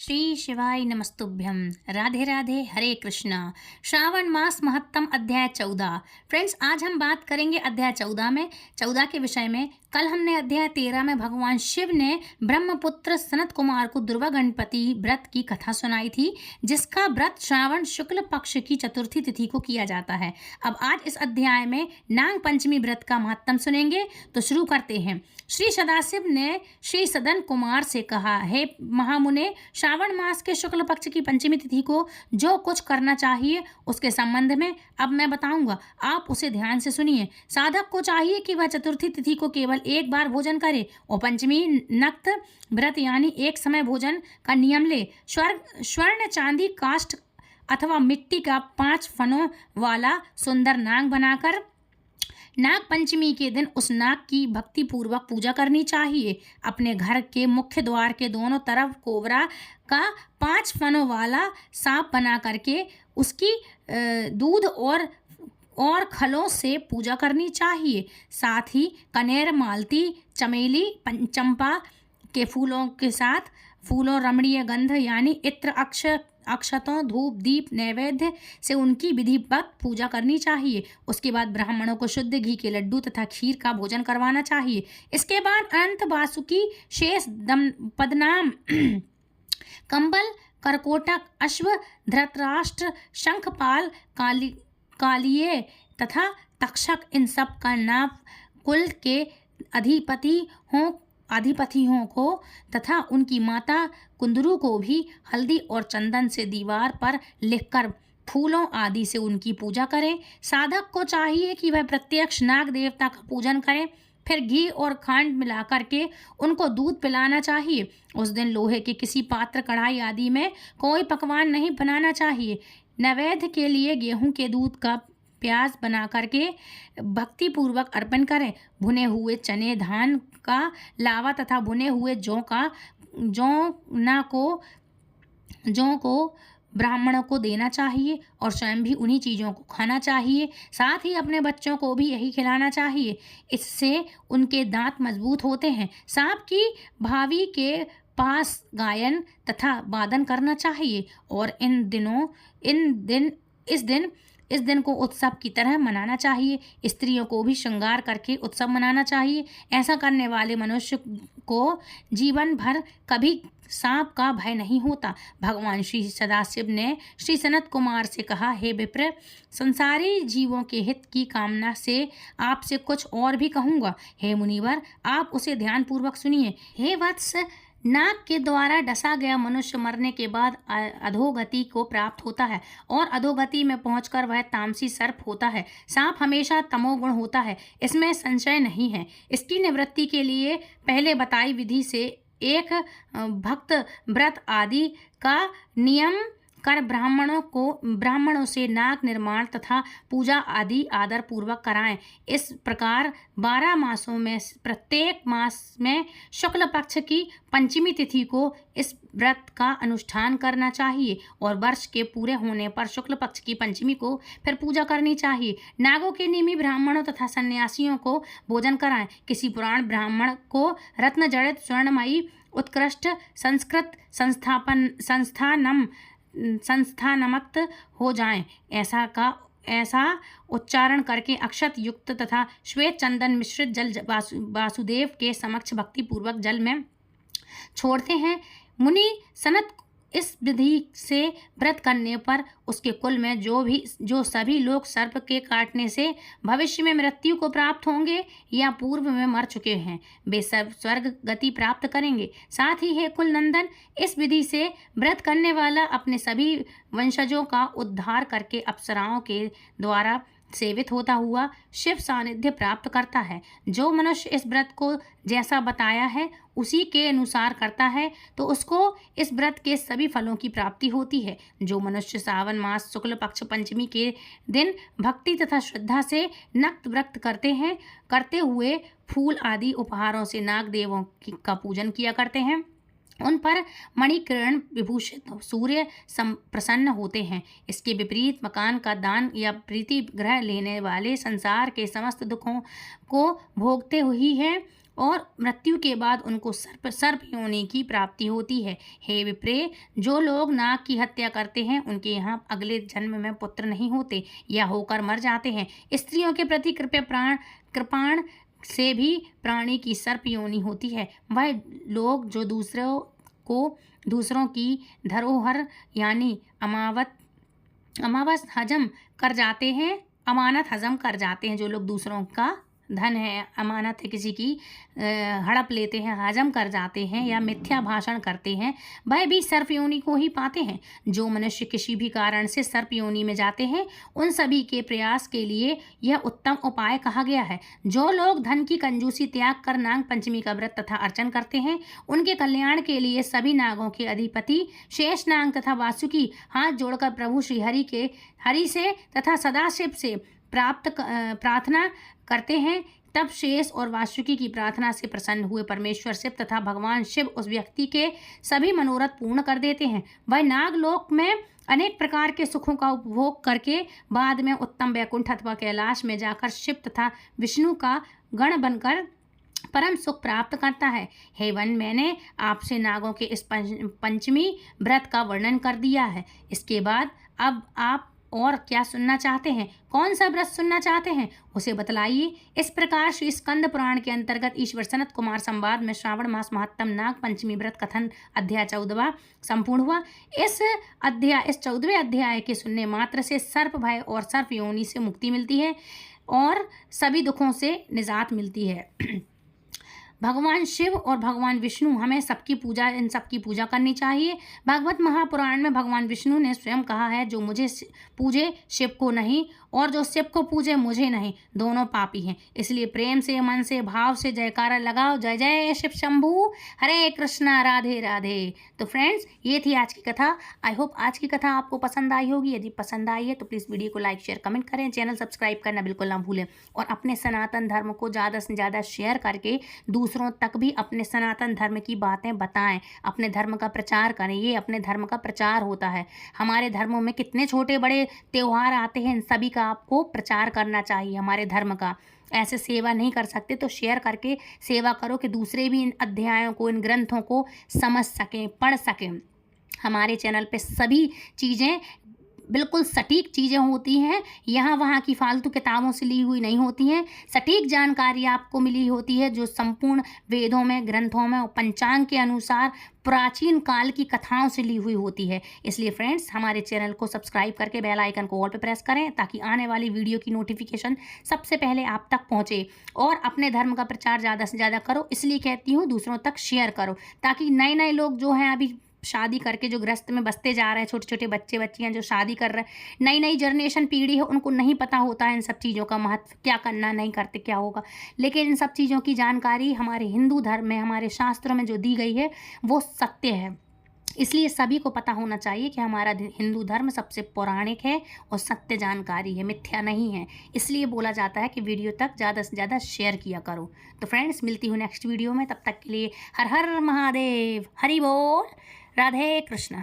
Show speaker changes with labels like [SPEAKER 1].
[SPEAKER 1] श्री शिवाय नमस्तुभ्यम। राधे राधे, हरे कृष्णा। श्रावण मास महत्तम अध्याय 14। फ्रेंड्स, आज हम बात करेंगे अध्याय 14 के विषय में। कल हमने अध्याय 13 में भगवान शिव ने ब्रह्मपुत्र सनत कुमार को दुर्वा गणपति व्रत की कथा सुनाई थी, जिसका व्रत श्रावण शुक्ल पक्ष की चतुर्थी तिथि को किया जाता है। अब आज इस अध्याय में नाग पंचमी व्रत का महत्तम सुनेंगे, तो शुरू करते हैं। श्री सदाशिव ने श्री सदन कुमार से कहा, हे महामुने, श्रावण मास के शुक्ल पक्ष की पंचमी तिथि को जो कुछ करना चाहिए उसके संबंध में अब मैं बताऊंगा, आप उसे ध्यान से सुनिए। साधक को चाहिए कि वह चतुर्थी तिथि को केवल एक बार भोजन करे और पंचमी नक्त व्रत यानी एक समय भोजन का नियम ले। स्वर्ण चांदी काष्ठ अथवा मिट्टी का 5 फनों वाला सुंदर नाग बनाकर नाग पंचमी के दिन उस नाग की भक्ति पूर्वक पूजा करनी चाहिए। अपने घर के मुख्य द्वार के दोनों तरफ कोबरा का 5 फनों वाला सांप बना करके उसकी दूध और खलों से पूजा करनी चाहिए। साथ ही कनेर, मालती, चमेली, चंपा के फूलों के साथ फूलों, रमणीय गंध यानी इत्र, अक्षतों, धूप, दीप, नैवेद्य से उनकी विधिवत पूजा करनी चाहिए। उसके बाद ब्राह्मणों को शुद्ध घी के लड्डू तथा खीर का भोजन करवाना चाहिए। इसके बाद अनंत वासुकी, शेष, पदनाम, कंबल, करकोटक, अश्व, धृतराष्ट्र, शंखपाल, कालिये तथा तक्षक, इन सब का नाम कुल के अधिपतियों को तथा उनकी माता कुंदरू को भी हल्दी और चंदन से दीवार पर लिखकर फूलों आदि से उनकी पूजा करें। साधक को चाहिए कि वह प्रत्यक्ष नाग देवता का पूजन करें, फिर घी और खांड मिला करके उनको दूध पिलाना चाहिए। उस दिन लोहे के किसी पात्र, कढ़ाई आदि में कोई पकवान नहीं बनाना चाहिए। नैवेद्य के लिए गेहूं के दूध का प्याज बना करके भक्ति पूर्वक अर्पण करें। भुने हुए चने, धान का लावा तथा भुने हुए जौ को ब्राह्मणों को देना चाहिए और स्वयं भी उन्हीं चीज़ों को खाना चाहिए। साथ ही अपने बच्चों को भी यही खिलाना चाहिए, इससे उनके दांत मजबूत होते हैं। सांप की भावी के पास गायन तथा वादन करना चाहिए और इस दिन को उत्सव की तरह मनाना चाहिए। स्त्रियों को भी श्रृंगार करके उत्सव मनाना चाहिए। ऐसा करने वाले मनुष्य को जीवन भर कभी सांप का भय नहीं होता। भगवान श्री सदाशिव ने श्री सनत कुमार से कहा, हे विप्र, संसारी जीवों के हित की कामना से आपसे कुछ और भी कहूँगा। हे मुनिवर, आप उसे ध्यानपूर्वक सुनिए। हे वत्स, नाग के द्वारा डसा गया मनुष्य मरने के बाद अधोगति को प्राप्त होता है और अधोगति में पहुंचकर वह तामसी सर्प होता है। सांप हमेशा तमोगुण होता है, इसमें संशय नहीं है। इसकी निवृत्ति के लिए पहले बताई विधि से एक भक्त व्रत आदि का नियम कर ब्राह्मणों से नाग निर्माण तथा पूजा आदि आदर पूर्वक कराएं। इस प्रकार 12 मासों में प्रत्येक मास में शुक्ल पक्ष की पंचमी तिथि को इस व्रत का अनुष्ठान करना चाहिए और वर्ष के पूरे होने पर शुक्ल पक्ष की पंचमी को फिर पूजा करनी चाहिए। नागों के नियमी ब्राह्मणों तथा सन्यासियों को भोजन कराएं। किसी पुराण ब्राह्मण को रत्न जड़ित स्वर्णमयी उत्कृष्ट संस्कृत संस्थानमक्त हो जाएं, ऐसा उच्चारण करके अक्षत युक्त तथा श्वेत चंदन मिश्रित जल वासुदेव के समक्ष भक्ति पूर्वक जल में छोड़ते हैं। मुनि सनत, इस विधि से व्रत करने पर उसके कुल में जो सभी लोग सर्प के काटने से भविष्य में मृत्यु को प्राप्त होंगे या पूर्व में मर चुके हैं, वे सब स्वर्ग गति प्राप्त करेंगे। साथ ही हे कुल नंदन, इस विधि से व्रत करने वाला अपने सभी वंशजों का उद्धार करके अप्सराओं के द्वारा सेवित होता हुआ शिव सानिध्य प्राप्त करता है। जो मनुष्य इस व्रत को जैसा बताया है उसी के अनुसार करता है तो उसको इस व्रत के सभी फलों की प्राप्ति होती है। जो मनुष्य सावन मास शुक्ल पक्ष पंचमी के दिन भक्ति तथा श्रद्धा से नक्त व्रत करते हुए फूल आदि उपहारों से नाग देवों का पूजन किया करते हैं, उन पर मणिकिरण विभूषित सूर्य प्रसन्न होते हैं। इसके विपरीत मकान का दान या प्रीति ग्रह लेने वाले संसार के समस्त दुखों को भोगते हुए हैं और मृत्यु के बाद उनको सर्प योनि की प्राप्ति होती है। हे विप्रे, जो लोग नाग की हत्या करते हैं उनके यहाँ अगले जन्म में पुत्र नहीं होते या होकर मर जाते हैं। स्त्रियों के प्रति कृपाण से भी प्राणी की सर्प योनि होती है। वह लोग जो दूसरों की धरोहर यानी अमावस हजम कर जाते हैं, अमानत हजम कर जाते हैं, जो लोग दूसरों का धन है, अमानत है, किसी की हड़प लेते हैं, हजम कर जाते हैं या मिथ्या भाषण करते हैं, वह भी सर्प योनि को ही पाते हैं। जो मनुष्य किसी भी कारण से सर्प योनि में जाते हैं उन सभी के प्रयास के लिए यह उत्तम उपाय कहा गया है। जो लोग धन की कंजूसी त्याग कर नाग पंचमी का व्रत तथा अर्चन करते हैं उनके कल्याण के लिए सभी नागों के अधिपति शेषनाग तथा वासुकी हाथ जोड़कर प्रभु श्री हरि से तथा सदाशिव से प्रार्थना करते हैं। तब शेष और वासुकी की प्रार्थना से प्रसन्न हुए परमेश्वर शिव तथा भगवान शिव उस व्यक्ति के सभी मनोरथ पूर्ण कर देते हैं। वह नागलोक में अनेक प्रकार के सुखों का उपभोग करके बाद में उत्तम वैकुंठ अथवा कैलाश में जाकर शिव तथा विष्णु का गण बनकर परम सुख प्राप्त करता है। हे वन, मैंने आपसे नागों के इस पंचमी व्रत का वर्णन कर दिया है। इसके बाद अब आप और क्या सुनना चाहते हैं? कौन सा व्रत सुनना चाहते हैं उसे बतलाइए। इस प्रकार श्री स्कंद पुराण के अंतर्गत ईश्वर सनत कुमार संवाद में श्रावण मास महत्तम नाग पंचमी व्रत कथन अध्याय 14वां संपूर्ण हुआ। इस 14वें अध्याय के सुनने मात्र से सर्प भय और सर्प योनि से मुक्ति मिलती है और सभी दुखों से निजात मिलती है। भगवान शिव और भगवान विष्णु, हमें इन सबकी पूजा करनी चाहिए। भागवत महापुराण में भगवान विष्णु ने स्वयं कहा है, जो मुझे पूजे शिव को नहीं और जो शिव को पूजे मुझे नहीं, दोनों पापी हैं। इसलिए प्रेम से, मन से, भाव से जयकारा लगाओ, जय जय शिव शंभू, हरे कृष्णा, राधे राधे। तो फ्रेंड्स, ये थी आज की कथा। आई होप आज की कथा आपको पसंद आई होगी। यदि पसंद आई है तो प्लीज़ वीडियो को लाइक, शेयर, कमेंट करें। चैनल सब्सक्राइब करना बिल्कुल ना भूलें और अपने सनातन धर्म को ज़्यादा से ज़्यादा शेयर करके दूसरों तक भी अपने सनातन धर्म की बातें बताएं। अपने धर्म का प्रचार करें। ये अपने धर्म का प्रचार होता है। हमारे धर्मों में कितने छोटे बड़े त्यौहार आते हैं, इन सभी का आपको प्रचार करना चाहिए। हमारे धर्म का ऐसे सेवा नहीं कर सकते तो शेयर करके सेवा करो कि दूसरे भी इन अध्यायों को, इन ग्रंथों को समझ सकें, पढ़ सकें। हमारे चैनल पे सभी चीज़ें बिल्कुल सटीक चीज़ें होती हैं, यहाँ वहाँ की फालतू किताबों से ली हुई नहीं होती हैं। सटीक जानकारी आपको मिली होती है जो संपूर्ण वेदों में, ग्रंथों में और पंचांग के अनुसार प्राचीन काल की कथाओं से ली हुई होती है। इसलिए फ्रेंड्स, हमारे चैनल को सब्सक्राइब करके बेल आइकन को ऑल पे प्रेस करें ताकि आने वाली वीडियो की नोटिफिकेशन सबसे पहले आप तक पहुँचे। और अपने धर्म का प्रचार ज़्यादा से ज़्यादा करो, इसलिए कहती हूँ दूसरों तक शेयर करो ताकि नए लोग जो हैं अभी शादी करके जो ग्रस्त में बसते जा रहे हैं, छोटे छोटे बच्चे बच्चियां जो शादी कर रहे हैं, नई जनरेशन पीढ़ी है, उनको नहीं पता होता है इन सब चीज़ों का महत्व, क्या करना, नहीं करते क्या होगा। लेकिन इन सब चीज़ों की जानकारी हमारे हिंदू धर्म में, हमारे शास्त्रों में जो दी गई है वो सत्य है। इसलिए सभी को पता होना चाहिए कि हमारा हिंदू धर्म सबसे पौराणिक है और सत्य जानकारी है, मिथ्या नहीं है। इसलिए बोला जाता है कि वीडियो तक ज़्यादा से ज़्यादा शेयर किया करो। तो फ्रेंड्स, मिलती हूँ नेक्स्ट वीडियो में। तब तक के लिए हर हर महादेव, हरि बोल, राधे कृष्ण।